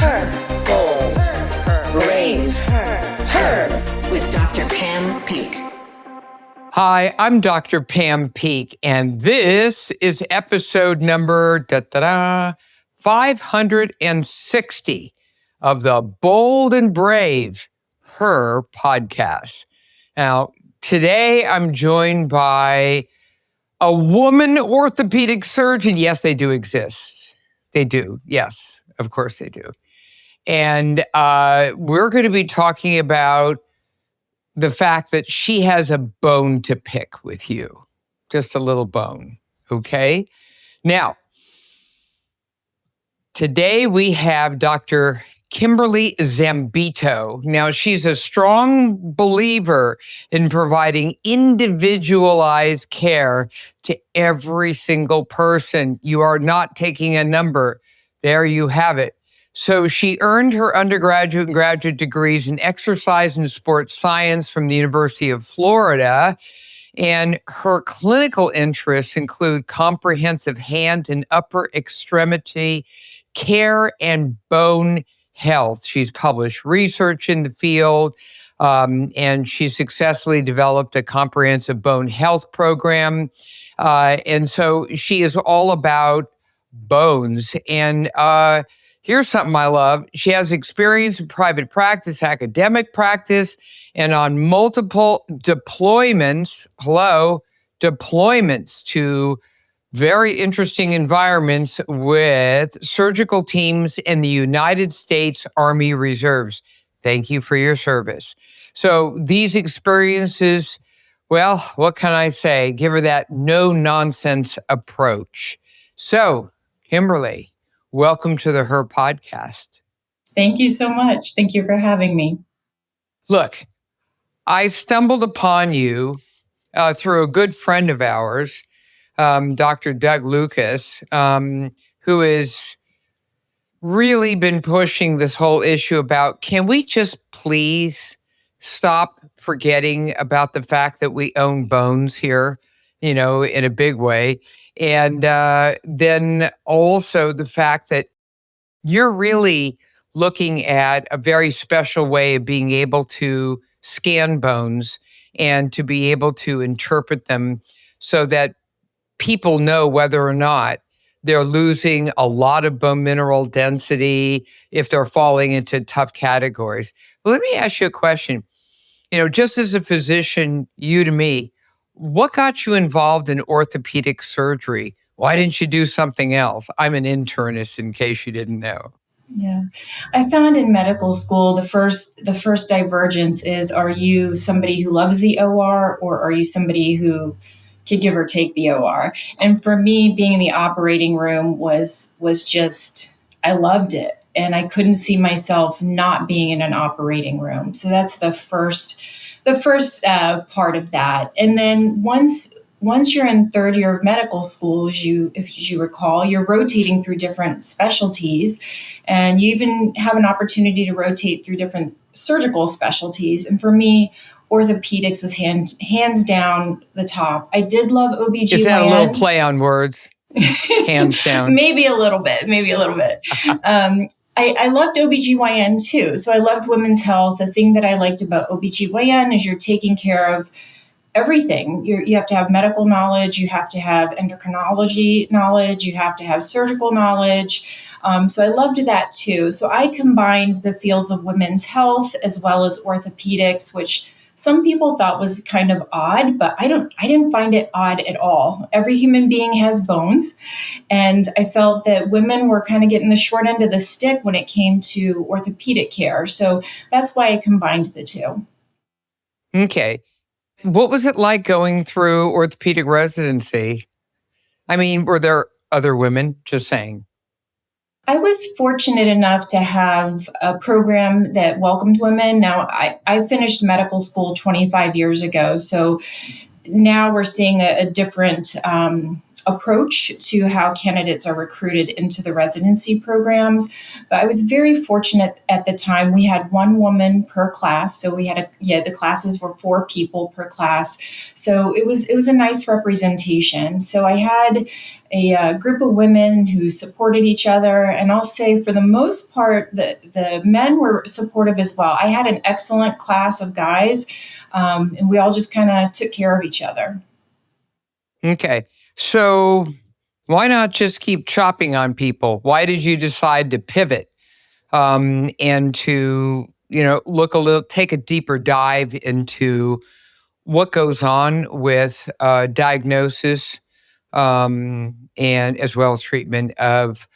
Her. Bold. Brave. Her. With Dr. Pam Peak. Hi, I'm Dr. Pam Peak, and this is episode number 560 of the Bold and Brave Her podcast. Now, today I'm joined by a woman orthopedic surgeon. Yes, they do exist. They do. Yes, of course they do. And we're going to be talking about the fact that she has a bone to pick with you. Just a little bone, okay? Now, today we have Dr. Kimberly Zambito. Now, she's a strong believer in providing individualized care to every single person. You are not taking a number. There you have it. So she earned her undergraduate and graduate degrees in exercise and sports science from the University of Florida. And her clinical interests include comprehensive hand and upper extremity care and bone health. She's published research in the field, and she successfully developed a comprehensive bone health program. And so she is all about bones. And here's something I love. She has experience in private practice, academic practice, and on multiple deployments to very interesting environments with surgical teams in the United States Army Reserves. Thank you for your service. So these experiences, well, what can I say? Give her that no-nonsense approach. So, Kimberly, welcome to the Her podcast. Thank you so much. Thank you for having me. Look, I stumbled upon you through a good friend of ours, Dr. Doug Lucas, who has really been pushing this whole issue about, can we just please stop forgetting about the fact that we own bones here, in a big way. And then also the fact that you're really looking at a very special way of being able to scan bones and to be able to interpret them so that people know whether or not they're losing a lot of bone mineral density, if they're falling into tough categories. But let me ask you a question. Just as a physician, you to me, what got you involved in orthopedic surgery? Why didn't you do something else? I'm an internist, in case you didn't know. Yeah. I found in medical school, the first divergence is, are you somebody who loves the OR, or are you somebody who could give or take the OR? And for me, being in the operating room was just, I loved it. And I couldn't see myself not being in an operating room. So that's the first part of that. And then once you're in third year of medical school, if you recall, you're rotating through different specialties, and you even have an opportunity to rotate through different surgical specialties. And for me, orthopedics was hands down the top. I did love OBGYN. Is that a little play on words? Hands down. Maybe a little bit. I loved OBGYN too. So I loved women's health. The thing that I liked about OBGYN is you're taking care of everything. You have to have medical knowledge, you have to have endocrinology knowledge, you have to have surgical knowledge. So I loved that too. So I combined the fields of women's health as well as orthopedics, which some people thought was kind of odd, but I didn't find it odd at all. Every human being has bones, and I felt that women were kind of getting the short end of the stick when it came to orthopedic care. So that's why I combined the two. Okay. What was it like going through orthopedic residency? I mean, were there other women? Just saying. I was fortunate enough to have a program that welcomed women. Now, I finished medical school 25 years ago, so now we're seeing a different approach to how candidates are recruited into the residency programs. But I was very fortunate at the time. We had one woman per class, so we had the classes were 4 people per class. So it was a nice representation. So I had a group of women who supported each other, and I'll say for the most part, the men were supportive as well. I had an excellent class of guys, and we all just kind of took care of each other. Okay. So why not just keep chopping on people? Why did you decide to pivot and to, take a deeper dive into what goes on with diagnosis and as well as treatment of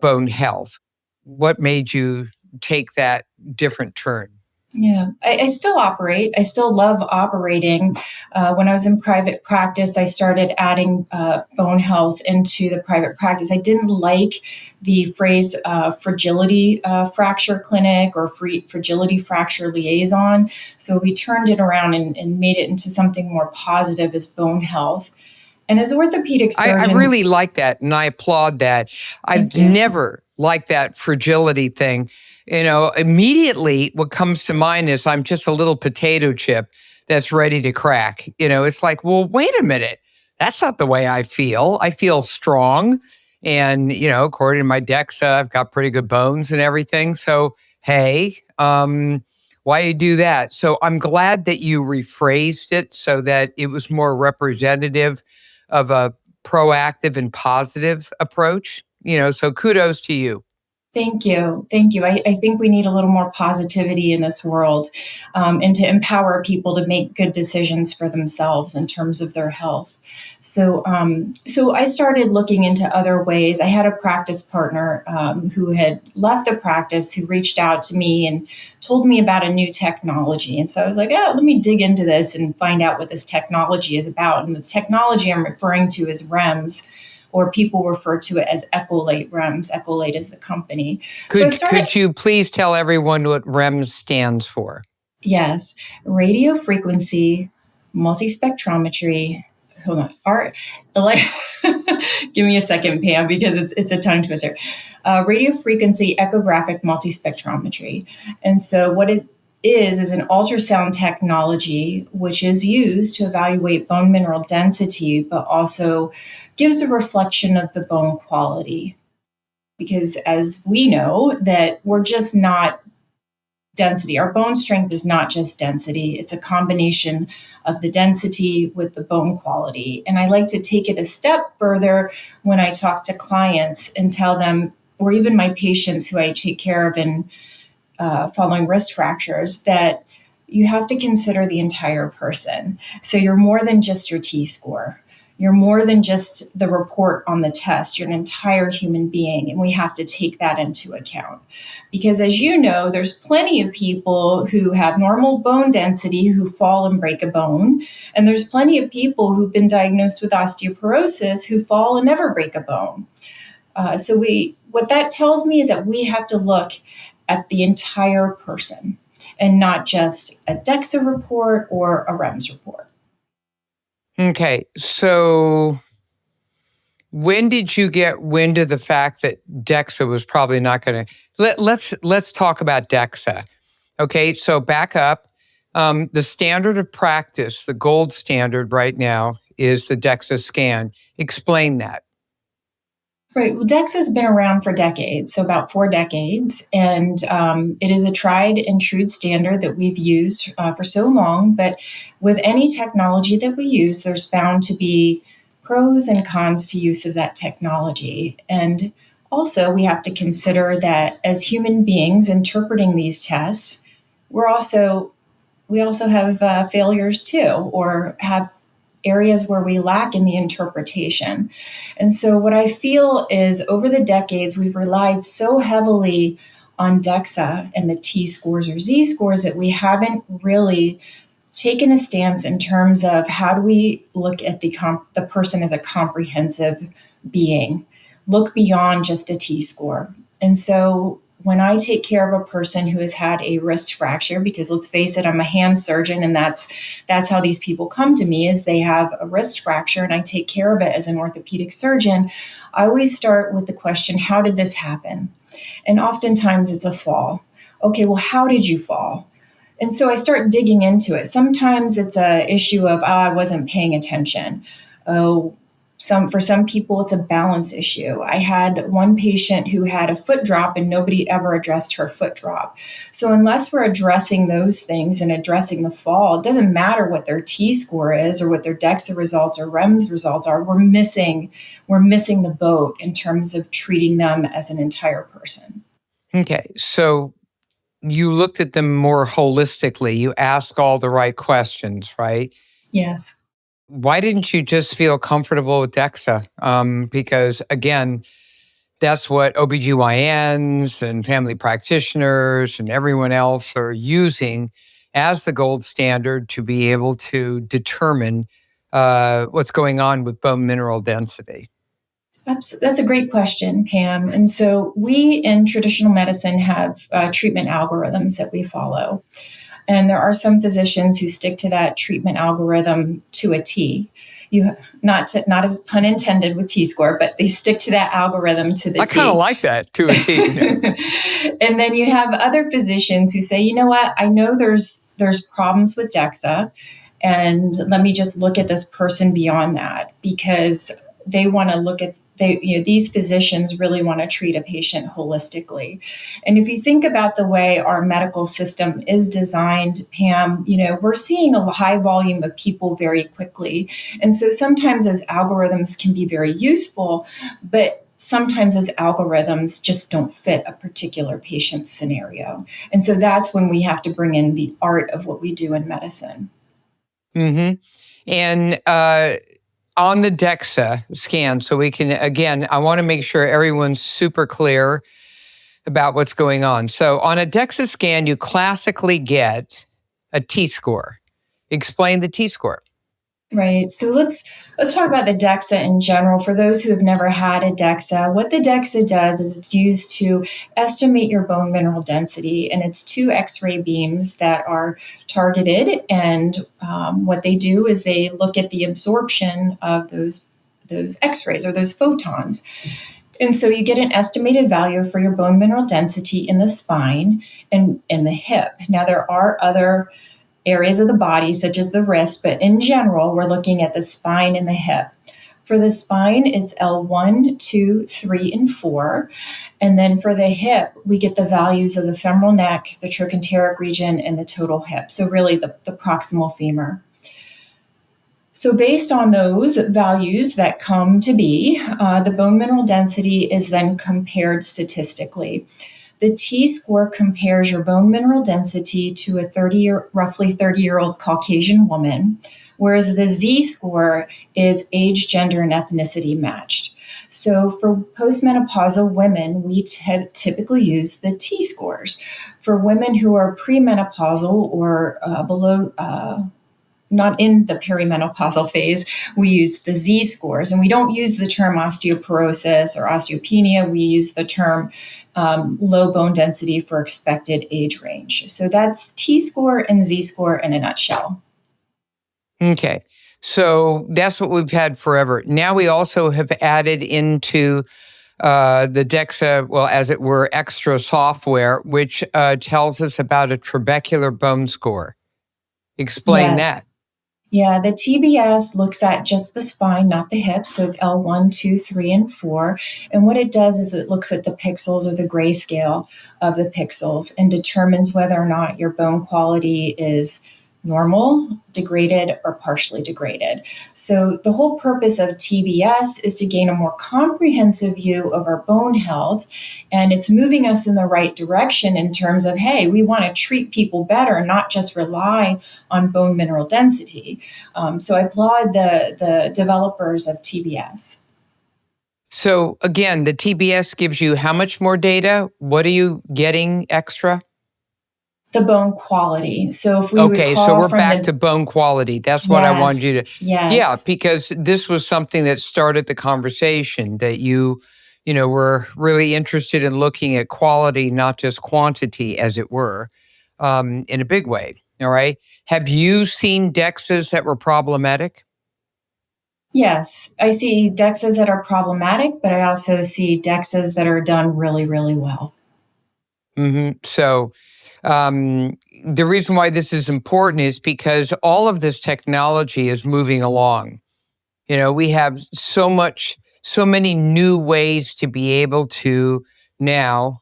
bone health? What made you take that different turn? Yeah, I still operate. I still love operating. When I was in private practice, I started adding bone health into the private practice. I didn't like the phrase fragility fracture clinic or fragility fracture liaison. So we turned it around and made it into something more positive as bone health. And as orthopedic surgeons, I really like that, and I applaud that. I've never liked that fragility thing. Immediately what comes to mind is I'm just a little potato chip that's ready to crack. It's like, well, wait a minute. That's not the way I feel. I feel strong. And, according to my DEXA, I've got pretty good bones and everything. So, hey, why you do that? So I'm glad that you rephrased it so that it was more representative of a proactive and positive approach. So kudos to you. Thank you. Thank you. I think we need a little more positivity in this world, and to empower people to make good decisions for themselves in terms of their health. So I started looking into other ways. I had a practice partner who had left the practice who reached out to me and told me about a new technology. And so I was like, let me dig into this and find out what this technology is about. And the technology I'm referring to is REMS, or people refer to it as Echolight REMS. Echolight is the company. Could you please tell everyone what REMS stands for? Yes, radio frequency multispectrometry. Hold on, give me a second, Pam, because it's a tongue twister. Radio frequency echographic multispectrometry, and so what it is an ultrasound technology which is used to evaluate bone mineral density, but also gives a reflection of the bone quality. Because as we know that we're just not density. Our bone strength is not just density. It's a combination of the density with the bone quality. And I like to take it a step further when I talk to clients and tell them, or even my patients who I take care of in following wrist fractures, that you have to consider the entire person. So you're more than just your T-score. You're more than just the report on the test. You're an entire human being, and we have to take that into account. Because as you know, there's plenty of people who have normal bone density who fall and break a bone, and there's plenty of people who've been diagnosed with osteoporosis who fall and never break a bone. What that tells me is that we have to look at the entire person and not just a DEXA report or a REMS report. Okay, so when did you get wind of the fact that DEXA was probably not going to? Let's talk about DEXA. Okay, so back up. The standard of practice, the gold standard right now, is the DEXA scan. Explain that. Right. Well, DEXA has been around for decades, so about 4 decades, and it is a tried and true standard that we've used for so long. But with any technology that we use, there's bound to be pros and cons to use of that technology. And also, we have to consider that as human beings interpreting these tests, we also have failures too, or have areas where we lack in the interpretation. And so what I feel is over the decades, we've relied so heavily on DEXA and the T-scores or Z-scores that we haven't really taken a stance in terms of how do we look at the person as a comprehensive being, look beyond just a T-score. And so when I take care of a person who has had a wrist fracture, because let's face it, I'm a hand surgeon, and that's how these people come to me, is they have a wrist fracture, and I take care of it as an orthopedic surgeon. I always start with the question, how did this happen? And oftentimes it's a fall. Okay, well, how did you fall? And so I start digging into it. Sometimes it's a issue of, I wasn't paying attention. For some people, it's a balance issue. I had one patient who had a foot drop and nobody ever addressed her foot drop. So unless we're addressing those things and addressing the fall, it doesn't matter what their T-score is or what their DEXA results or REMS results are. We're missing the boat in terms of treating them as an entire person. Okay, so you looked at them more holistically. You asked all the right questions, right? Yes. Why didn't you just feel comfortable with DEXA? Because again, that's what OBGYNs and family practitioners and everyone else are using as the gold standard to be able to determine what's going on with bone mineral density. That's a great question, Pam. And so we in traditional medicine have treatment algorithms that we follow. And there are some physicians who stick to that treatment algorithm to a T. Not as pun intended with T-score, but they stick to that algorithm to the T. I kind of like that, to a T. And then you have other physicians who say, you know what, I know there's problems with DEXA, and let me just look at this person beyond that, because they want to look at these physicians really want to treat a patient holistically. And if you think about the way our medical system is designed, Pam, we're seeing a high volume of people very quickly. And so sometimes those algorithms can be very useful, but sometimes those algorithms just don't fit a particular patient's scenario. And so that's when we have to bring in the art of what we do in medicine. Mm-hmm. And on the DEXA scan, so we can, again, I want to make sure everyone's super clear about what's going on. So on a DEXA scan, you classically get a T-score. Explain the T-score. Right. So let's talk about the DEXA in general. For those who have never had a DEXA, what the DEXA does is it's used to estimate your bone mineral density, and it's 2 X-ray beams that are targeted. And what they do is they look at the absorption of those X-rays or those photons. And so you get an estimated value for your bone mineral density in the spine and in the hip. Now, there are other areas of the body, such as the wrist, but in general, we're looking at the spine and the hip. For the spine, it's L1, 2, 3, and 4. And then for the hip, we get the values of the femoral neck, the trochanteric region, and the total hip. So really the proximal femur. So based on those values that come to be, the bone mineral density is then compared statistically. The T-score compares your bone mineral density to a roughly 30-year-old Caucasian woman, whereas the Z-score is age, gender, and ethnicity matched. So for postmenopausal women, we typically use the T-scores. For women who are premenopausal or below, not in the perimenopausal phase, we use the Z-scores. And we don't use the term osteoporosis or osteopenia. We use the term low bone density for expected age range. So that's T-score and Z-score in a nutshell. Okay. So that's what we've had forever. Now we also have added into the DEXA, well, as it were, extra software, which tells us about a trabecular bone score. Explain that. Yeah, the TBS looks at just the spine, not the hips. So it's L1, 2, 3, and 4. And what it does is it looks at the pixels or the grayscale of the pixels and determines whether or not your bone quality is normal, degraded, or partially degraded. So the whole purpose of TBS is to gain a more comprehensive view of our bone health. And it's moving us in the right direction in terms of, hey, we want to treat people better, not just rely on bone mineral density. So I applaud the developers of TBS. So again, the TBS gives you how much more data? What are you getting extra? The bone quality. So if we recall, so we're back to bone quality. That's what I wanted you to. Yes. Yeah, because this was something that started the conversation that you we're really interested in looking at quality, not just quantity, as it were, in a big way. All right. Have you seen DEXAs that were problematic? Yes, I see DEXAs that are problematic, but I also see DEXAs that are done really, really well. So the reason why this is important is because all of this technology is moving along. We have so many new ways to be able to now,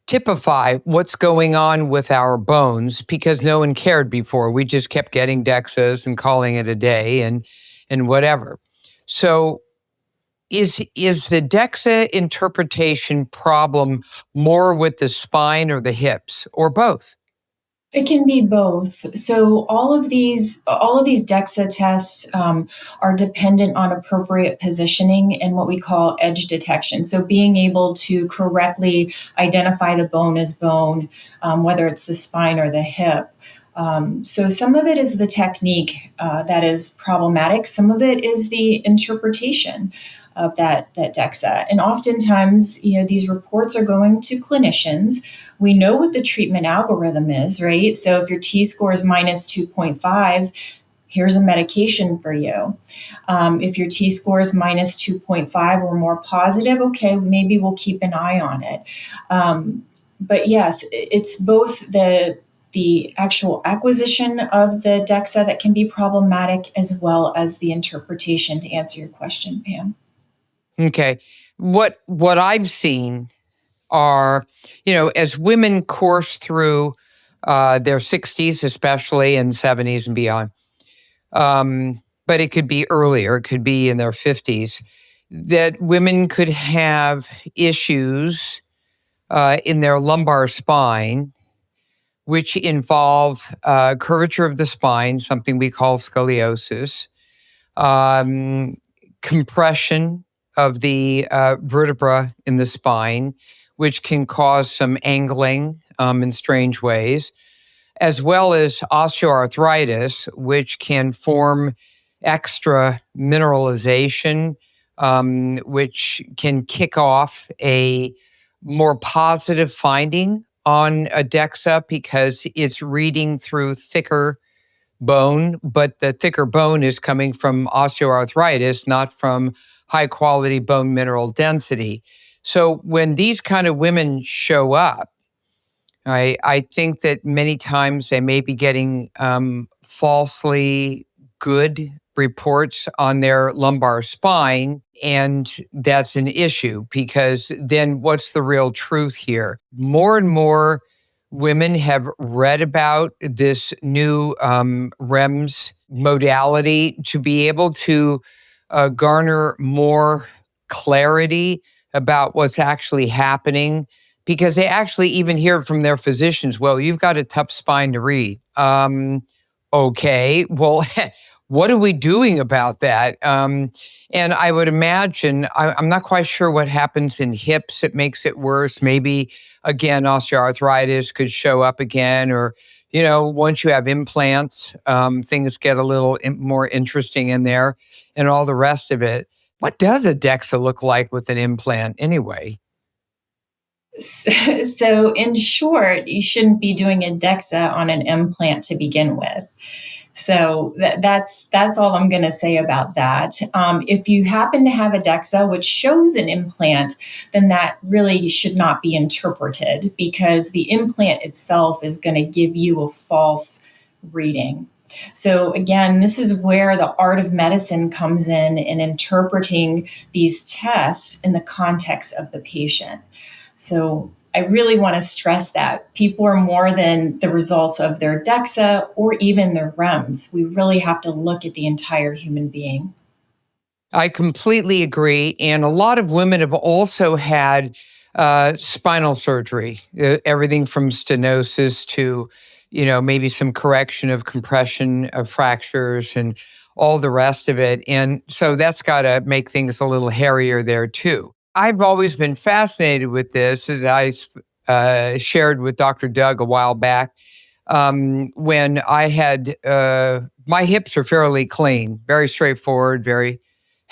typify what's going on with our bones, because no one cared before. We just kept getting DEXAs and calling it a day and whatever. So is the DEXA interpretation problem more with the spine or the hips or both? It can be both. So all of these DEXA tests are dependent on appropriate positioning and what we call edge detection. So being able to correctly identify the bone as bone, whether it's the spine or the hip. So some of it is the technique that is problematic. Some of it is the interpretation of that DEXA. And oftentimes, these reports are going to clinicians. We know what the treatment algorithm is, right? So if your T-score is minus 2.5, here's a medication for you. If your T-score is minus 2.5 or more positive, okay, maybe we'll keep an eye on it. But yes, it's both the actual acquisition of the DEXA that can be problematic, as well as the interpretation, to answer your question, Pam. Okay. What I've seen are, as women course through their 60s, especially, and 70s and beyond, but it could be earlier, it could be in their 50s, that women could have issues in their lumbar spine, which involve curvature of the spine, something we call scoliosis, compression of the vertebra in the spine, which can cause some angling in strange ways, as well as osteoarthritis, which can form extra mineralization, which can kick off a more positive finding on a DEXA because it's reading through thicker bone, but the thicker bone is coming from osteoarthritis, not from high quality bone mineral density. So when these kind of women show up, I think that many times they may be getting falsely good reports on their lumbar spine. And that's an issue because then what's the real truth here? More and more women have read about this new REMS modality to be able to garner more clarity about what's actually happening, because they actually even hear from their physicians, well, you've got a tough spine to read. Okay, well, what are we doing about that? And I would imagine, I'm not quite sure what happens in hips that makes it worse. Maybe, again, osteoarthritis could show up again, or, once you have implants, things get a little more interesting in there and all the rest of it. What does a DEXA look like with an implant anyway? So in short, you shouldn't be doing a DEXA on an implant to begin with. So that's all I'm going to say about that. If you happen to have a DEXA which shows an implant, then that really should not be interpreted, because the implant itself is going to give you a false reading. So again, this is where the art of medicine comes in interpreting these tests in the context of the patient. So I really want to stress that people are more than the results of their DEXA or even their REMS. We really have to look at the entire human being. I completely agree. And a lot of women have also had spinal surgery, everything from stenosis to, maybe some correction of compression of fractures and all the rest of it. And so that's got to make things a little hairier there too. I've always been fascinated with this, as I shared with Dr. Doug a while back, when I had, my hips are fairly clean, very straightforward, very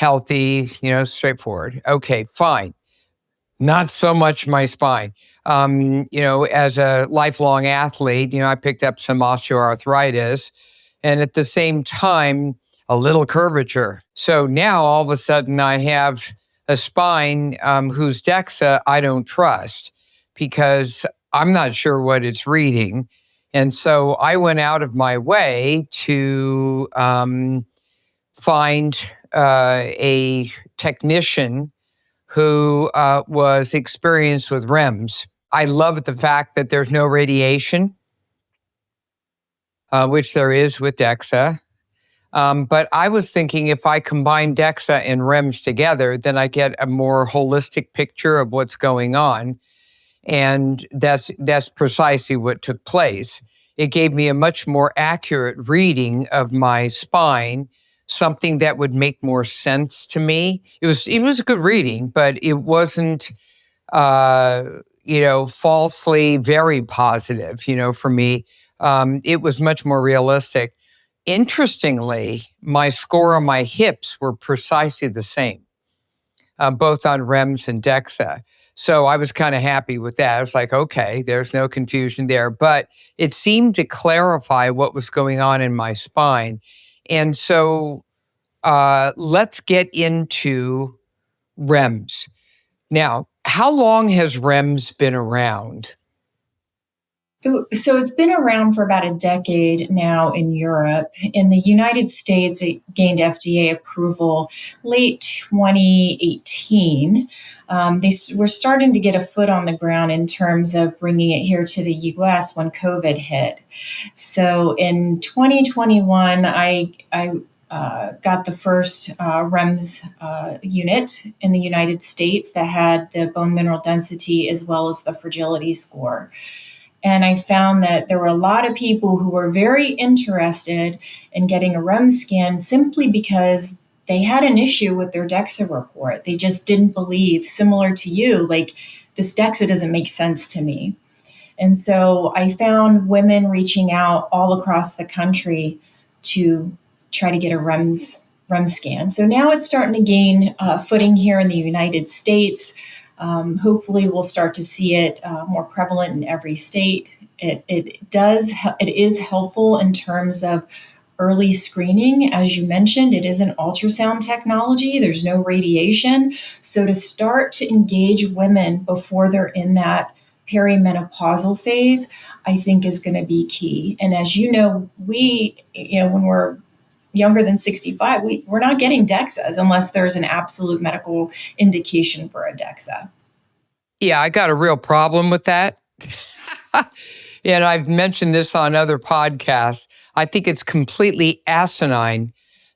healthy, straightforward. Okay, fine. Not so much my spine. As a lifelong athlete, I picked up some osteoarthritis and at the same time, a little curvature. So now all of a sudden I have a spine whose DEXA I don't trust because I'm not sure what it's reading. And so I went out of my way to find a technician who was experienced with REMS. I love the fact that there's no radiation, which there is with DEXA. But I was thinking if I combine DEXA and REMS together, then I get a more holistic picture of what's going on. And that's precisely what took place. It gave me a much more accurate reading of my spine, something that would make more sense to me. It was a good reading, but it wasn't, falsely very positive, for me. It was much more realistic. Interestingly, my score on my hips were precisely the same, both on REMS and DEXA. So I was kind of happy with that. I was like, okay, there's no confusion there. But it seemed to clarify what was going on in my spine. And so let's get into REMS. Now, how long has REMS been around? So it's been around for about a decade now in Europe. In the United States, it gained FDA approval late 2018. They were starting to get a foot on the ground in terms of bringing it here to the US when COVID hit. So in 2021, I got the first REMS unit in the United States that had the bone mineral density as well as the fragility score. And I found that there were a lot of people who were very interested in getting a REMS scan simply because they had an issue with their DEXA report. They just didn't believe, similar to you, like this DEXA doesn't make sense to me. And so I found women reaching out all across the country to try to get a REMS scan. So now it's starting to gain footing here in the United States. Hopefully we'll start to see it more prevalent in every state. It is helpful in terms of early screening. As you mentioned, it is an ultrasound technology. There's no radiation. So to start to engage women before they're in that perimenopausal phase, I think is going to be key. And as you know, when we're younger than 65, we're not getting DEXAs unless there's an absolute medical indication for a DEXA. Yeah, I got a real problem with that. And I've mentioned this on other podcasts. I think it's completely asinine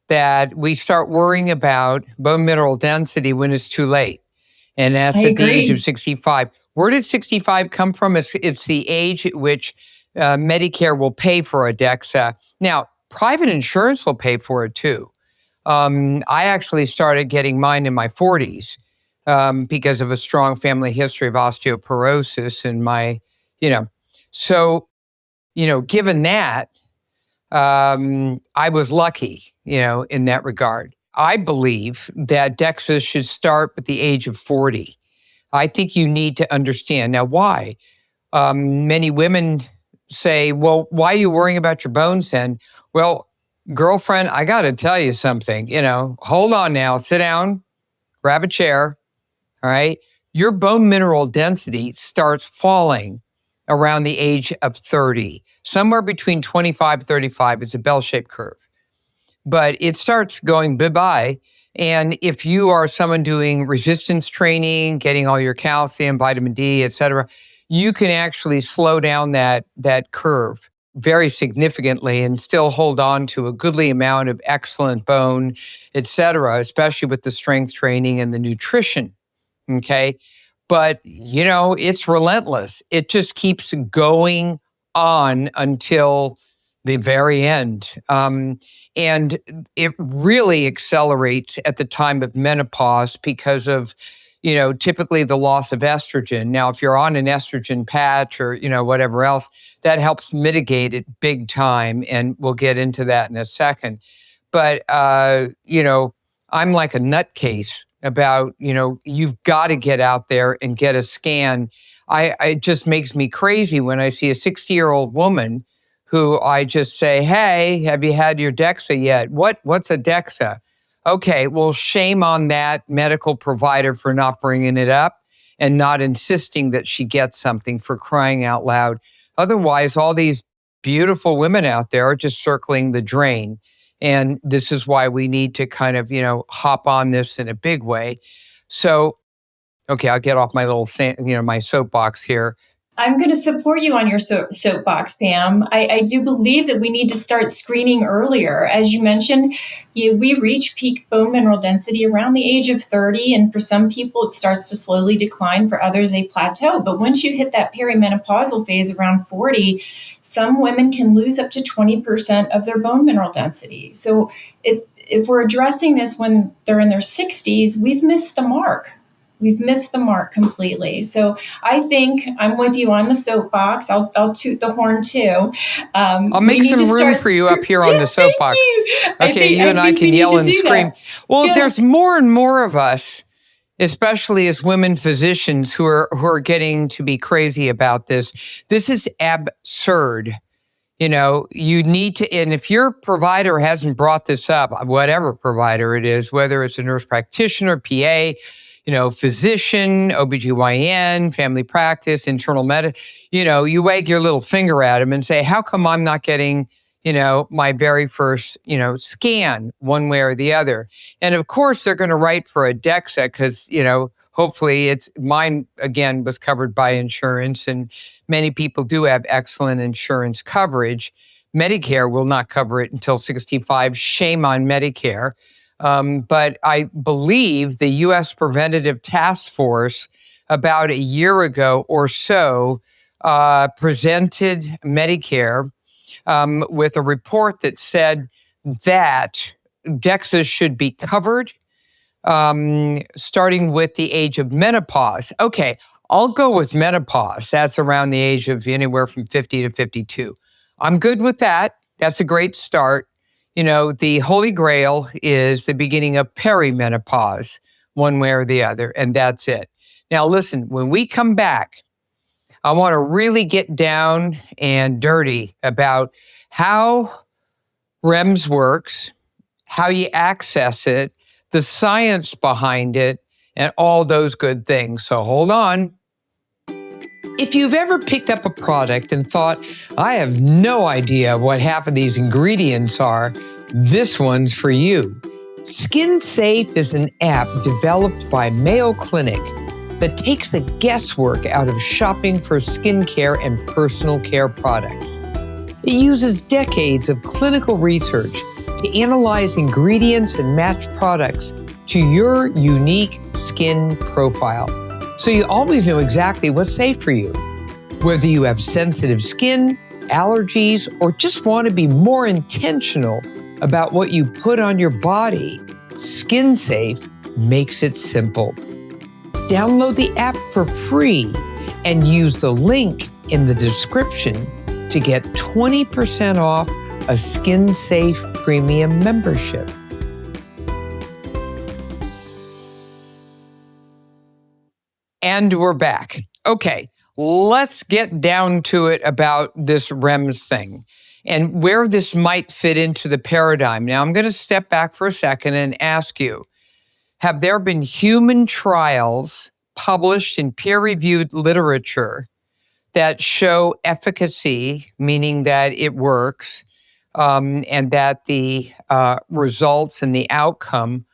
that we start worrying about bone mineral density when it's too late. And that's at the age of 65. Where did 65 come from? It's the age at which Medicare will pay for a DEXA. Now, private insurance will pay for it too. I actually started getting mine in my 40s because of a strong family history of osteoporosis and given that, I was lucky, in that regard. I believe that DEXA should start at the age of 40. I think you need to understand. Now, why? Many women say, well, why are you worrying about your bones then? Well, girlfriend, I got to tell you something, hold on now, sit down, grab a chair, all right? Your bone mineral density starts falling around the age of 30, somewhere between 25 and 35. It's a bell-shaped curve, but it starts going bye-bye. And if you are someone doing resistance training, getting all your calcium, vitamin D, et cetera, you can actually slow down that curve very significantly and still hold on to a goodly amount of excellent bone, et cetera, especially with the strength training and the nutrition, okay? But, it's relentless. It just keeps going on until the very end. And it really accelerates at the time of menopause because of, typically the loss of estrogen. Now, if you're on an estrogen patch or, whatever else, that helps mitigate it big time. And we'll get into that in a second. But, I'm like a nutcase about, you've got to get out there and get a scan. It just makes me crazy when I see a 60-year-old woman who I just say, hey, have you had your DEXA yet? What's a DEXA? Okay, well, shame on that medical provider for not bringing it up and not insisting that she gets something, for crying out loud. Otherwise, all these beautiful women out there are just circling the drain. And this is why we need to kind of, hop on this in a big way. So, okay, I'll get off my little, my soapbox here. I'm going to support you on your soapbox, Pam. I do believe that we need to start screening earlier. As you mentioned, we reach peak bone mineral density around the age of 30. And for some people, it starts to slowly decline. For others, they plateau. But once you hit that perimenopausal phase around 40, some women can lose up to 20% of their bone mineral density. So if we're addressing this when they're in their 60s, we've missed the mark. We've missed the mark completely. So I think I'm with you on the soapbox. I'll toot the horn too. I'll make some room for you up here on the soapbox. Okay, you and I can yell and scream. Well, there's more and more of us, especially as women physicians, who are getting to be crazy about this. This is absurd. You need to, and if your provider hasn't brought this up, whatever provider it is, whether it's a nurse practitioner, PA, physician, OBGYN, family practice, internal medicine, you wag your little finger at them and say, how come I'm not getting, my very first, scan one way or the other? And of course, they're going to write for a DEXA because, hopefully mine, again, was covered by insurance, and many people do have excellent insurance coverage. Medicare will not cover it until 65. Shame on Medicare. But I believe the U.S. Preventative Task Force about a year ago or so presented Medicare with a report that said that DEXAs should be covered starting with the age of menopause. Okay, I'll go with menopause. That's around the age of anywhere from 50 to 52. I'm good with that. That's a great start. The Holy Grail is the beginning of perimenopause, one way or the other, and that's it. Now, listen, when we come back, I want to really get down and dirty about how REMS works, how you access it, the science behind it, and all those good things. So hold on. If you've ever picked up a product and thought, I have no idea what half of these ingredients are, this one's for you. Skin Safe is an app developed by Mayo Clinic that takes the guesswork out of shopping for skincare and personal care products. It uses decades of clinical research to analyze ingredients and match products to your unique skin profile, so you always know exactly what's safe for you. Whether you have sensitive skin, allergies, or just want to be more intentional about what you put on your body, Skin Safe makes it simple. Download the app for free and use the link in the description to get 20% off a Skin Safe premium membership. And we're back. Okay, let's get down to it about this REMS thing and where this might fit into the paradigm. Now, I'm going to step back for a second and ask you, have there been human trials published in peer-reviewed literature that show efficacy, meaning that it works, and that the results and the outcome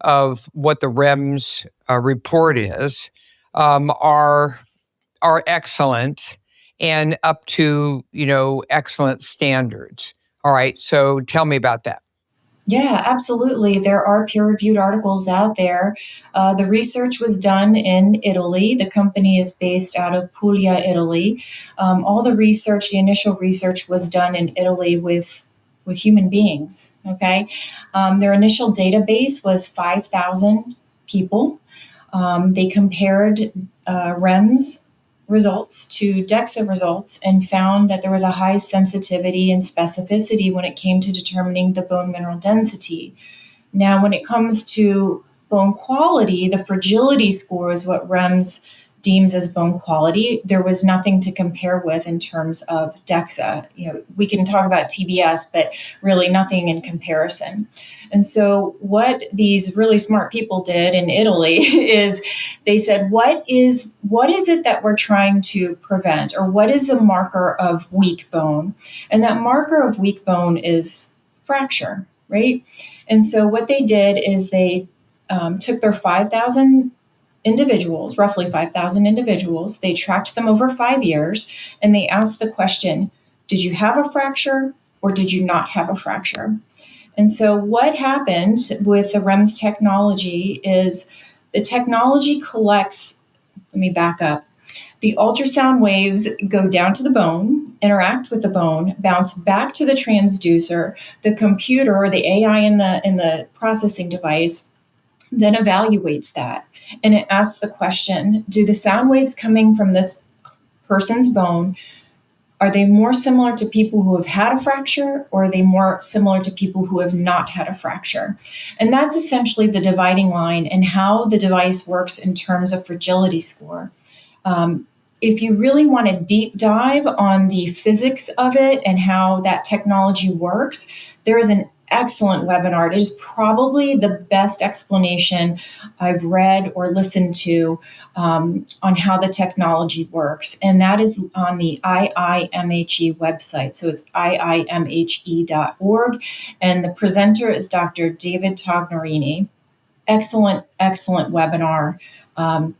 of what the REMS report is are excellent and up to, excellent standards? All right, so tell me about that. Yeah, absolutely. There are peer-reviewed articles out there. The research was done in Italy. The company is based out of Puglia, Italy. All the research, the initial research, was done in Italy with human beings. Okay, their initial database was 5,000 people. They compared REMS results to DEXA results and found that there was a high sensitivity and specificity when it came to determining the bone mineral density. Now, when it comes to bone quality, the fragility score is what REMS deems as bone quality. There was nothing to compare with in terms of DEXA. We can talk about TBS, but really nothing in comparison. And so what these really smart people did in Italy is they said, what is it that we're trying to prevent, or what is the marker of weak bone? And that marker of weak bone is fracture, right? And so what they did is they took their 5,000 individuals, roughly 5,000 individuals, they tracked them over 5 years, and they asked the question, did you have a fracture or did you not have a fracture? And so what happened with the REMS technology is the technology collects, let me back up. The ultrasound waves go down to the bone, interact with the bone, bounce back to the transducer. The computer, or the AI in the processing device, then evaluates that. And it asks the question, do the sound waves coming from this person's bone, are they more similar to people who have had a fracture, or are they more similar to people who have not had a fracture? And that's essentially the dividing line and how the device works in terms of fragility score. If you really want to deep dive on the physics of it and how that technology works, there is an excellent webinar. It is probably the best explanation I've read or listened to on how the technology works. And that is on the IIMHE website. So it's iimhe.org. And the presenter is Dr. David Tognarini. Excellent webinar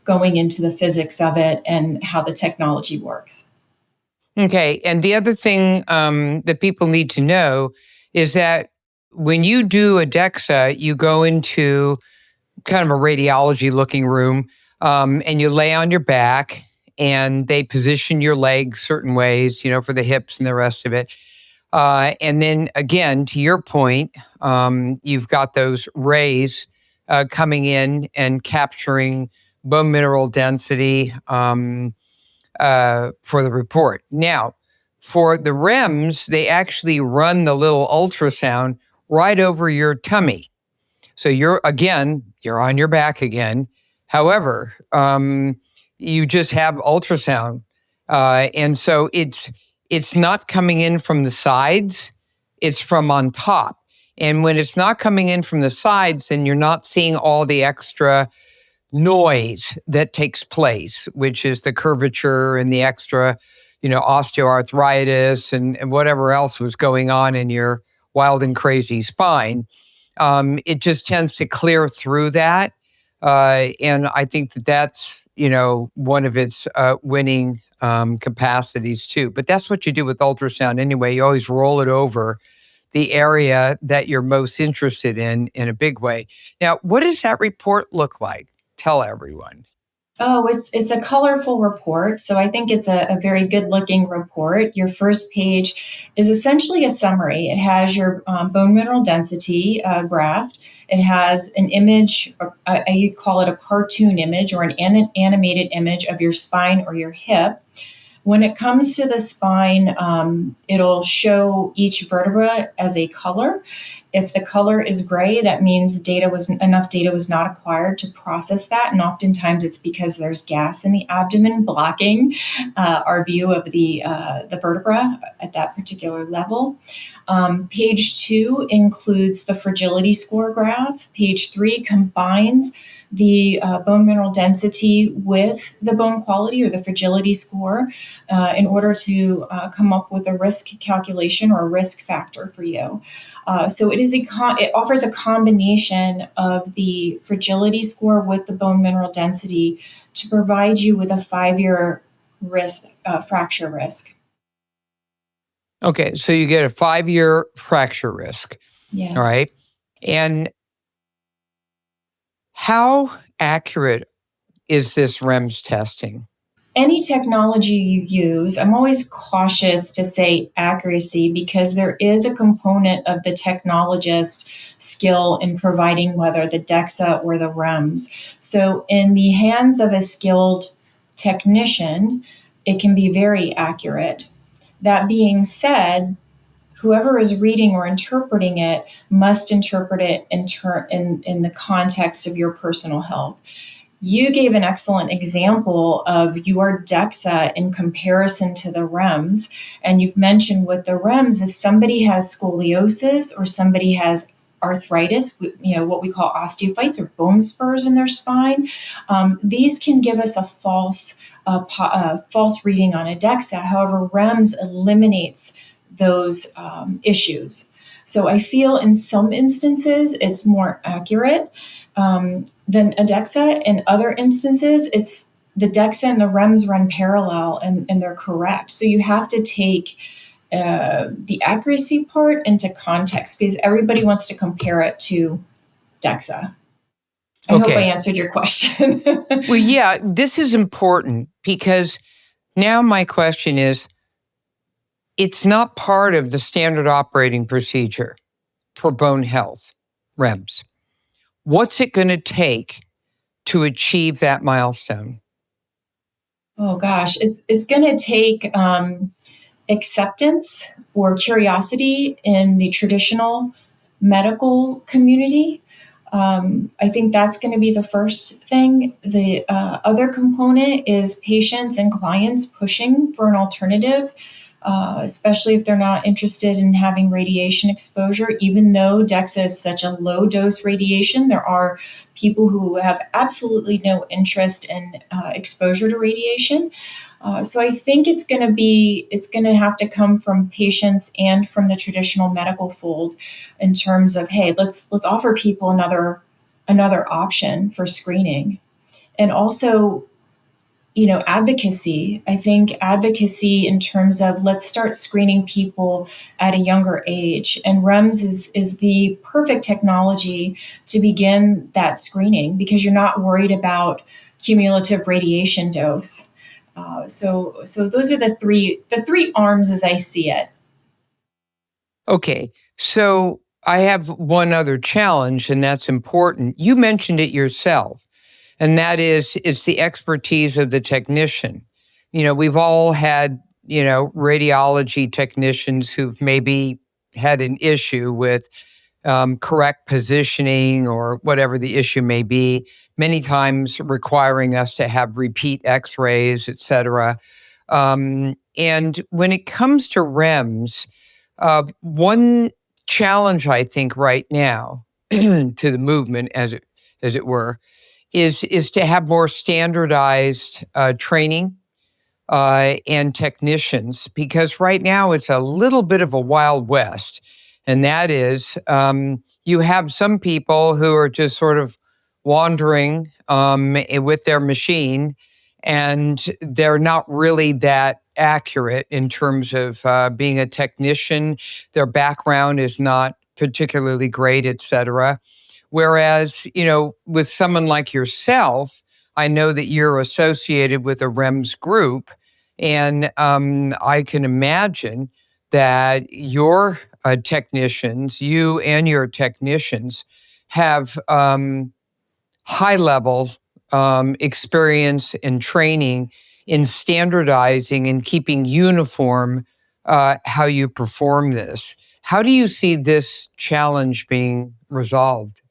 going into the physics of it and how the technology works. Okay. And the other thing that people need to know is that when you do a DEXA, you go into kind of a radiology looking room and you lay on your back and they position your legs certain ways, for the hips and the rest of it. And then again, to your point, you've got those rays coming in and capturing bone mineral density for the report. Now, for the REMS, they actually run the little ultrasound right over your tummy. So you're on your back again. However, you just have ultrasound. And so it's not coming in from the sides, it's from on top. And when it's not coming in from the sides, then you're not seeing all the extra noise that takes place, which is the curvature and the extra, osteoarthritis and whatever else was going on in your wild and crazy spine. It just tends to clear through that. And I think that's, one of its winning capacities too. But that's what you do with ultrasound anyway. You always roll it over the area that you're most interested in a big way. Now, what does that report look like? Tell everyone. Oh, it's a colorful report. So I think it's a very good looking report. Your first page is essentially a summary. It has your bone mineral density graph. It has an image, you call it a cartoon image or an animated image of your spine or your hip. When it comes to the spine, it'll show each vertebra as a color. If the color is gray, that means enough data was not acquired to process that. And oftentimes it's because there's gas in the abdomen blocking our view of the vertebra at that particular level. Page 2 includes the fragility score graph. Page 3 combines the bone mineral density with the bone quality or the fragility score in order to come up with a risk calculation or a risk factor for you. So it offers a combination of the fragility score with the bone mineral density to provide you with a 5-year risk fracture risk. Okay, so you get a 5-year fracture risk. Yes. All right. And how accurate is this REMS testing? Any technology you use, I'm always cautious to say accuracy because there is a component of the technologist skill in providing whether the DEXA or the REMS. So in the hands of a skilled technician, it can be very accurate. That being said, whoever is reading or interpreting it must interpret it in the context of your personal health. You gave an excellent example of your DEXA in comparison to the REMS. And you've mentioned with the REMS, if somebody has scoliosis or somebody has arthritis, what we call osteophytes or bone spurs in their spine, these can give us a false reading on a DEXA. However, REMS eliminates those issues. So I feel in some instances it's more accurate than a DEXA. In other instances, it's the DEXA and the REMS run parallel and they're correct. So you have to take the accuracy part into context because everybody wants to compare it to DEXA. I hope I answered your question. Well, yeah, this is important because now my question is, it's not part of the standard operating procedure for bone health, REMS. What's it going to take to achieve that milestone? Oh gosh, it's going to take acceptance or curiosity in the traditional medical community. I think that's going to be the first thing. The other component is patients and clients pushing for an alternative, especially if they're not interested in having radiation exposure. Even though DEXA is such a low dose radiation, there are people who have absolutely no interest in exposure to radiation. So I think it's going to have to come from patients and from the traditional medical fold in terms of, hey, let's offer people another option for screening. And also, advocacy. I think advocacy in terms of let's start screening people at a younger age. And REMS is the perfect technology to begin that screening because you're not worried about cumulative radiation dose. So those are the three arms as I see it. Okay, so I have one other challenge, and that's important. You mentioned it yourself, and that is it's the expertise of the technician. We've all had, radiology technicians who've maybe had an issue with correct positioning or whatever the issue may be, many times requiring us to have repeat x-rays, et cetera. And when it comes to REMS, one challenge I think right now to the movement, as it were, is to have more standardized training and technicians, because right now it's a little bit of a Wild West. And that is, you have some people who are just sort of wandering with their machine, and they're not really that accurate in terms of being a technician. Their background is not particularly great, et cetera. Whereas, with someone like yourself, I know that you're associated with a REMS group, and I can imagine that your technicians, you and your technicians, have high-level experience and training in standardizing and keeping uniform how you perform this. How do you see this challenge being resolved?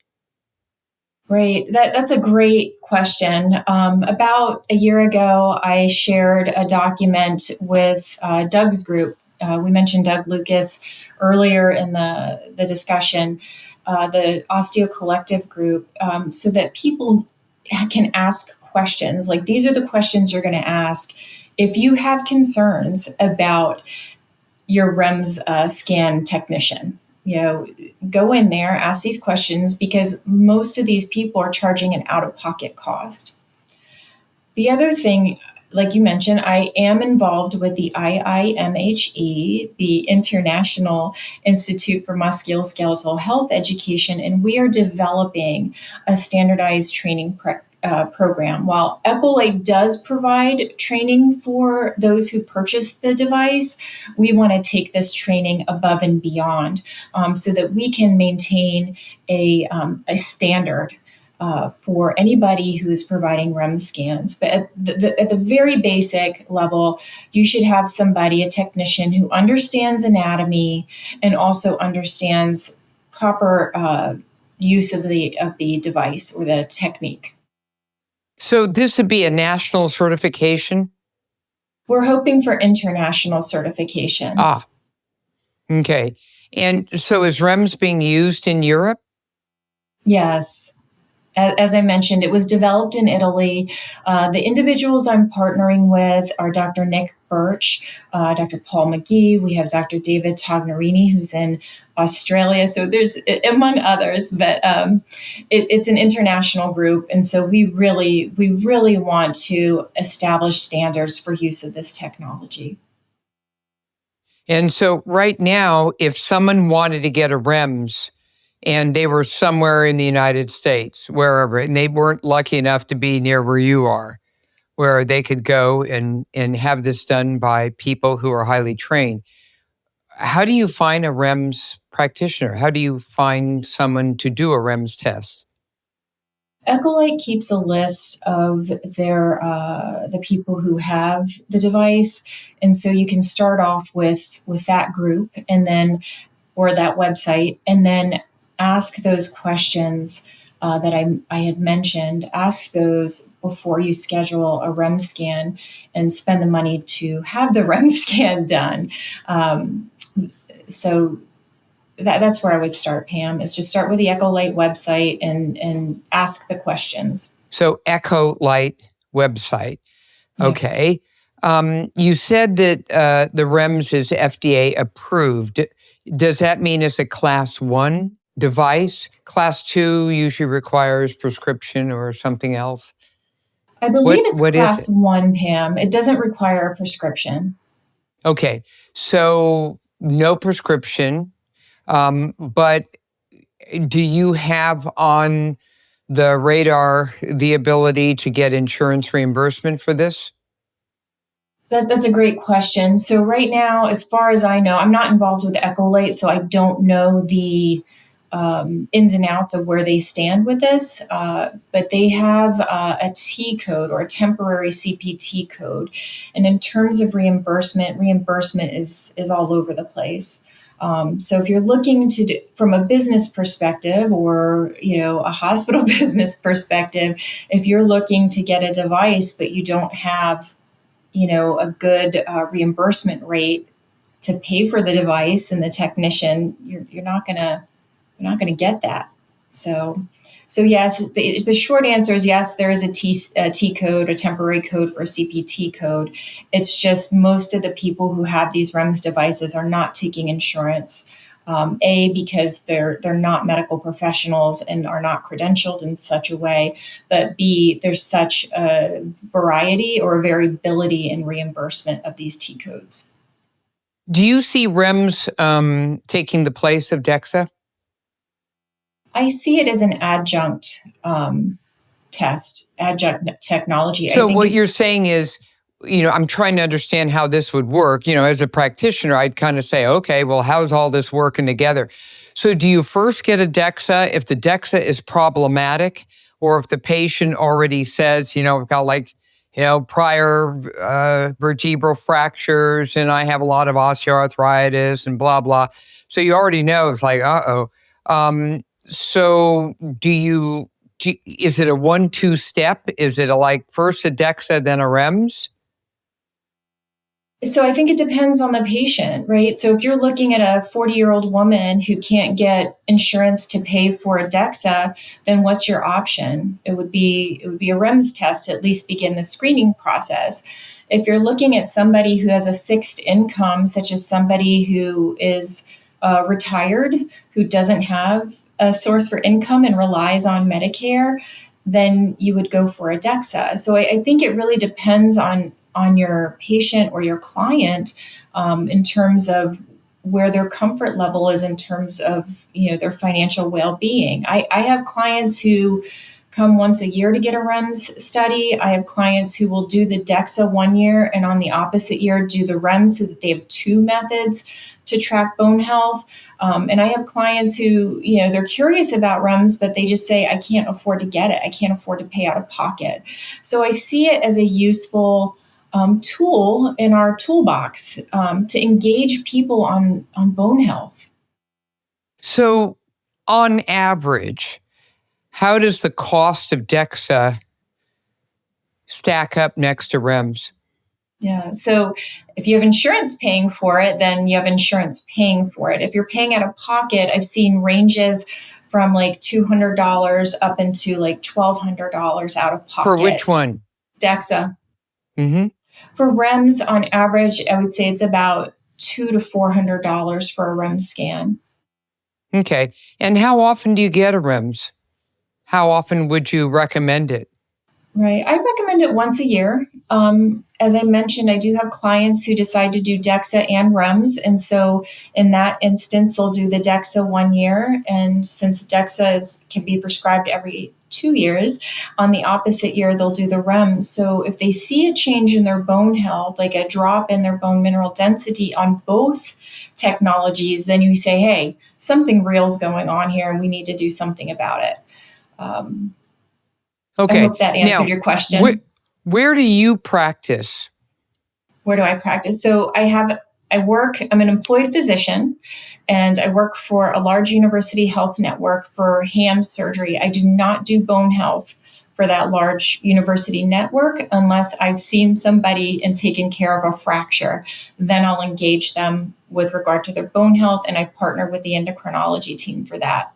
Right. That's a great question. About a year ago, I shared a document with Doug's group. We mentioned Doug Lucas earlier in the discussion, the Osteo Collective group, so that people can ask questions. Like, these are the questions you're going to ask if you have concerns about your REMS scan technician. Go in there, ask these questions, because most of these people are charging an out-of-pocket cost. The other thing, like you mentioned, I am involved with the IIMHE, the International Institute for Musculoskeletal Health Education, and we are developing a standardized training program. While Echolight does provide training for those who purchase the device, we want to take this training above and beyond so that we can maintain a standard for anybody who is providing REMS scans. But at the very basic level, you should have somebody, a technician, who understands anatomy and also understands proper use of the device or the technique. So this would be a national certification? We're hoping for international certification. Okay. And so is REMS being used in Europe? Yes. As I mentioned, it was developed in Italy. The individuals I'm partnering with are Dr. Nick Birch, Dr. Paul McGee. We have Dr. David Tognarini, who's in Australia. So there's, among others, but it's an international group. And so we really want to establish standards for use of this technology. And so right now, if someone wanted to get a REMS, and they were somewhere in the United States, wherever, and they weren't lucky enough to be near where you are, where they could go and have this done by people who are highly trained. How do you find a REMS practitioner? How do you find someone to do a REMS test? Echolight keeps a list of the people who have the device, and so you can start off with that group, and then or that website, and then ask those questions that I had mentioned. Ask those before you schedule a REM scan and spend the money to have the REM scan done. So that's where I would start, Pam, is just start with the Echolight website and ask the questions. So Echolight website. Okay. You said that the REMS is FDA approved. Does that mean it's a class 1 device? Class 2 usually requires prescription or something else? I believe it's class 1, Pam. It doesn't require a prescription. Okay. So no prescription. But do you have on the radar the ability to get insurance reimbursement for this? That's a great question. So right now, as far as I know, I'm not involved with Echolight, so I don't know the ins and outs of where they stand with this. But they have a T code or a temporary CPT code. And in terms of reimbursement is all over the place. So if you're looking to do, from a business perspective or, a hospital business perspective, if you're looking to get a device, but you don't have a good reimbursement rate to pay for the device and the technician, you're not gonna get that. So yes, the short answer is yes. There is a T code, a temporary code for a CPT code. It's just most of the people who have these REMS devices are not taking insurance. Because they're not medical professionals and are not credentialed in such a way, but B, there's such a variety or variability in reimbursement of these T codes. Do you see REMS taking the place of DEXA? I see it as an adjunct test, adjunct technology. So what you're saying is, I'm trying to understand how this would work. As a practitioner, I'd kind of say, okay, well, how's all this working together? So do you first get a DEXA if the DEXA is problematic, or if the patient already says, I've got prior vertebral fractures and I have a lot of osteoarthritis and blah, blah. So you already know it's like, uh-oh. So is it a 1-2 step? Is it first a DEXA, then a REMS? So I think it depends on the patient, right? So if you're looking at a 40-year-old woman who can't get insurance to pay for a DEXA, then what's your option? It would be a REMS test to at least begin the screening process. If you're looking at somebody who has a fixed income, such as somebody who is retired, who doesn't have a source for income and relies on Medicare, then you would go for a DEXA. So I think it really depends on your patient or your client in terms of where their comfort level is in terms of their financial well-being. I have clients who come once a year to get a REMS study. I have clients who will do the DEXA one year and on the opposite year do the REMS so that they have two methods to track bone health. And I have clients who, they're curious about REMS, but they just say, I can't afford to get it. I can't afford to pay out of pocket. So I see it as a useful tool in our toolbox to engage people on bone health. So, on average, how does the cost of DEXA stack up next to REMS? Yeah. So if you have insurance paying for it, then you have insurance paying for it. If you're paying out of pocket, I've seen ranges from like $200 up into like $1,200 out of pocket. For which one? DEXA. Mm-hmm. For REMS, on average, I would say it's about $200 to $400 for a REMS scan. Okay. And how often do you get a REMS? How often would you recommend it? Right. I recommend it once a year. As I mentioned, I do have clients who decide to do DEXA and REMS. And so in that instance, they'll do the DEXA 1 year. And since DEXA can be prescribed every 2 years, on the opposite year, they'll do the REMS. So if they see a change in their bone health, like a drop in their bone mineral density on both technologies, then you say, hey, something real's going on here and we need to do something about it. Okay. I hope that answered your question. Where do you practice? Where do I practice? So I'm an employed physician, and I work for a large university health network for hand surgery. I do not do bone health for that large university network unless I've seen somebody and taken care of a fracture. Then I'll engage them with regard to their bone health, and I partner with the endocrinology team for that.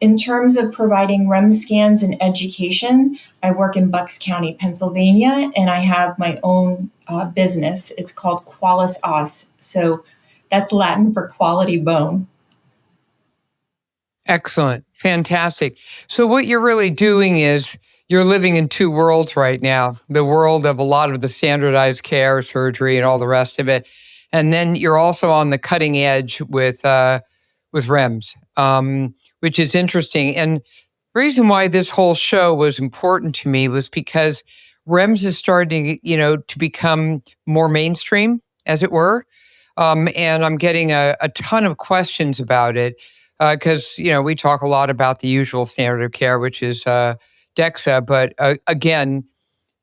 In terms of providing REM scans and education, I work in Bucks County, Pennsylvania, and I have my own business. It's called Qualis Os. So that's Latin for quality bone. Excellent. Fantastic. So what you're really doing is you're living in two worlds right now, the world of a lot of the standardized care, surgery, and all the rest of it. And then you're also on the cutting edge with REMS, which is interesting. And the reason why this whole show was important to me was because REMS is starting, to become more mainstream, as it were. And I'm getting a ton of questions about it because, we talk a lot about the usual standard of care, which is DEXA. But again,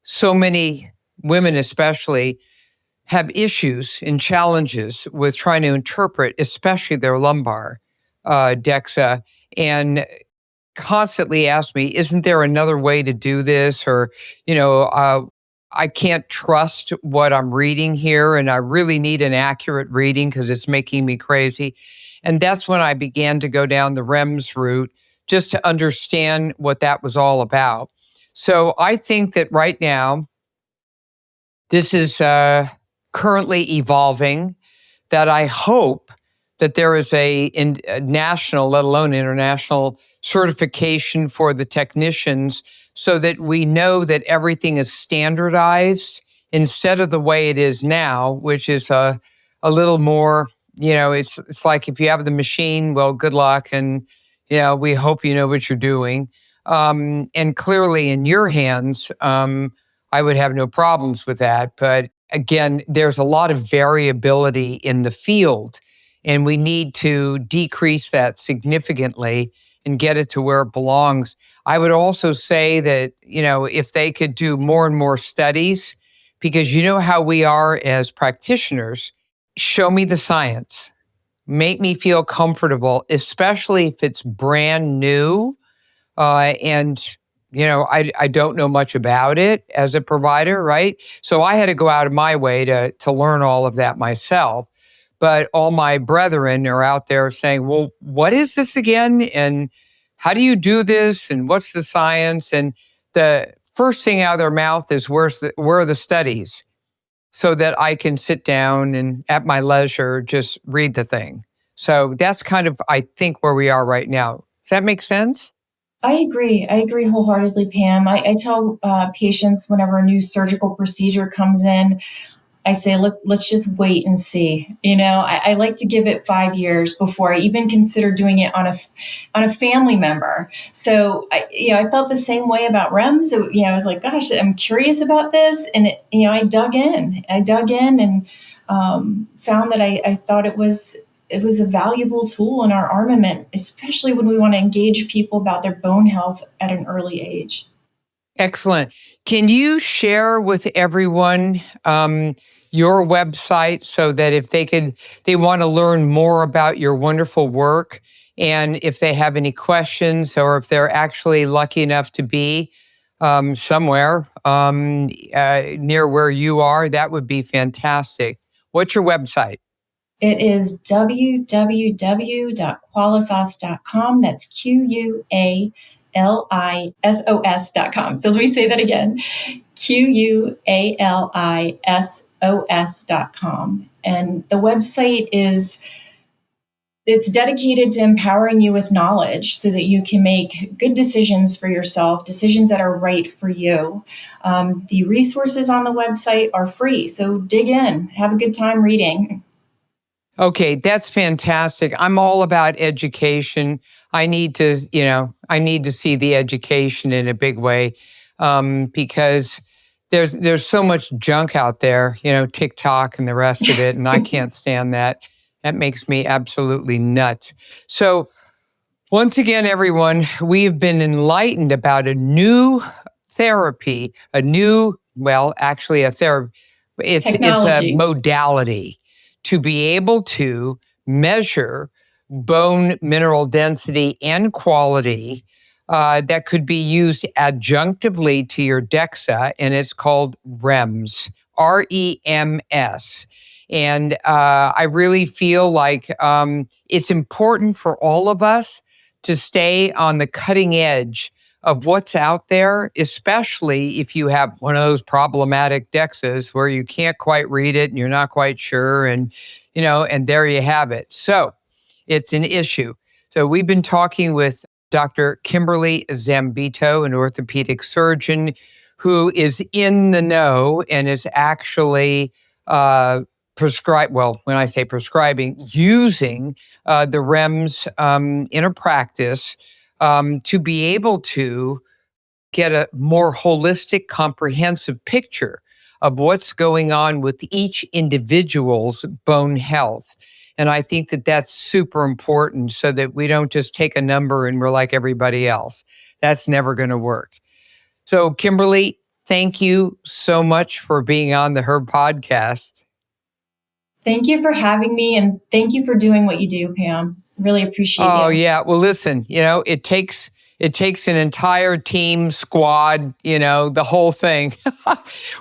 so many women especially have issues and challenges with trying to interpret, especially their lumbar DEXA, and constantly ask me, isn't there another way to do this? Or, I can't trust what I'm reading here, and I really need an accurate reading because it's making me crazy. And that's when I began to go down the REMS route just to understand what that was all about. So I think that right now, this is currently evolving, that I hope that there is a national, let alone international, certification for the technicians so that we know that everything is standardized instead of the way it is now, which is a little more, it's like if you have the machine, well, good luck. And, we hope you know what you're doing. And clearly in your hands, I would have no problems with that. But again, there's a lot of variability in the field, and we need to decrease that significantly and get it to where it belongs. I would also say that, if they could do more and more studies, because you know how we are as practitioners, show me the science, make me feel comfortable, especially if it's brand new. And I don't know much about it as a provider, right? So I had to go out of my way to learn all of that myself. But all my brethren are out there saying, well, what is this again? And how do you do this? And what's the science? And the first thing out of their mouth is, where are the studies? So that I can sit down and at my leisure, just read the thing. So that's kind of, I think, where we are right now. Does that make sense? I agree. I agree wholeheartedly, Pam. I tell patients whenever a new surgical procedure comes in, I say, let's just wait and see. I like to give it 5 years before I even consider doing it on a family member. So I felt the same way about REMS. I was like, gosh, I'm curious about this, and I dug in. And found that I thought it was it was a valuable tool in our armament, especially when we want to engage people about their bone health at an early age. Excellent. Can you share with everyone your website so that if they want to learn more about your wonderful work, and if they have any questions, or if they're actually lucky enough to be somewhere near where you are, that would be fantastic. What's your website? It is www.qualisos.com. That's QUALISOS.com. So let me say that again. QUALISOS.com. And the website it's dedicated to empowering you with knowledge so that you can make good decisions for yourself, decisions that are right for you. The resources on the website are free, so dig in, have a good time reading. Okay, that's fantastic. I'm all about education. I need to see the education in a big way, because there's so much junk out there, TikTok and the rest of it, and I can't stand that. That makes me absolutely nuts. So once again, everyone, we've been enlightened about a new therapy, a therapy. It's a Technology. modality to be able to measure bone mineral density and quality that could be used adjunctively to your DEXA, and it's called REMS, REMS. And I really feel like it's important for all of us to stay on the cutting edge of what's out there, especially if you have one of those problematic DEXAs where you can't quite read it and you're not quite sure. And there you have it. So it's an issue. So we've been talking with Dr. Kimberly Zambito, an orthopedic surgeon who is in the know and is actually when I say prescribing, using the REMS in a practice to be able to get a more holistic, comprehensive picture of what's going on with each individual's bone health. And I think that that's super important so that we don't just take a number and we're like everybody else. That's never going to work. So, Kimberly, thank you so much for being on the Herb Podcast. Thank you for having me, and thank you for doing what you do, Pam. Really appreciate you. Oh, yeah. Well, listen, it takes an entire team, squad, the whole thing.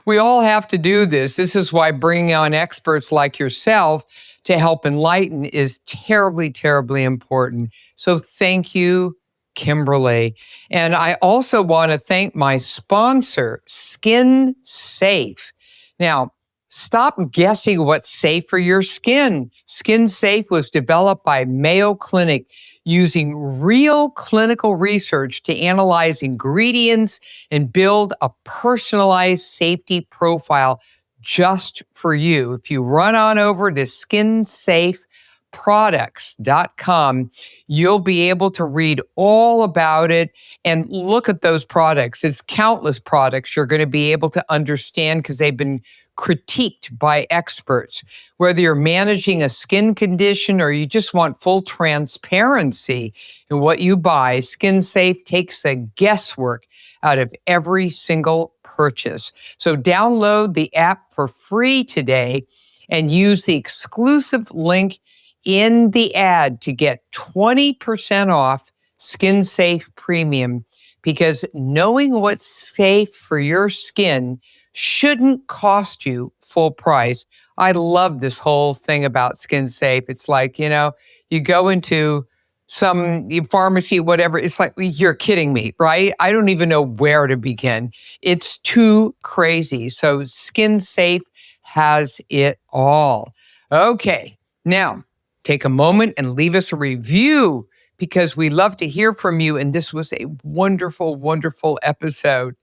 We all have to do this. This is why bringing on experts like yourself to help enlighten is terribly, terribly important. So thank you, Kimberly. And I also want to thank my sponsor, Skin Safe. Now, stop guessing what's safe for your skin. Skin Safe was developed by Mayo Clinic using real clinical research to analyze ingredients and build a personalized safety profile just for you. If you run on over to skinsafeproducts.com, you'll be able to read all about it and look at those products. It's countless products you're going to be able to understand because they've been critiqued by experts. Whether you're managing a skin condition or you just want full transparency in what you buy, Skin Safe takes the guesswork out of every single purchase. So download the app for free today and use the exclusive link in the ad to get 20% off Skin Safe Premium, because knowing what's safe for your skin shouldn't cost you full price. I love this whole thing about Skin Safe. It's like, you go into some pharmacy, whatever. It's like, you're kidding me, right? I don't even know where to begin. It's too crazy. So Skin Safe has it all. Okay, now take a moment and leave us a review because we love to hear from you. And this was a wonderful, wonderful episode.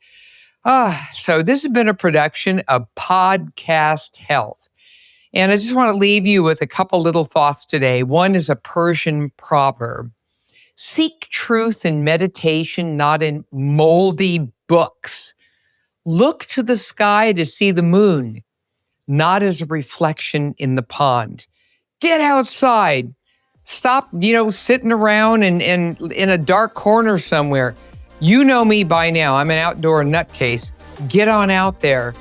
So this has been a production of Podcast Health. And I just want to leave you with a couple little thoughts today. One is a Persian proverb. Seek truth in meditation, not in moldy books. Look to the sky to see the moon, not as a reflection in the pond. Get outside. Stop, sitting around and in a dark corner somewhere. You know me by now. I'm an outdoor nutcase. Get on out there.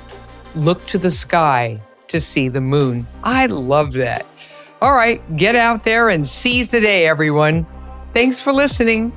Look to the sky to see the moon. I love that. All right, get out there and seize the day, everyone. Thanks for listening.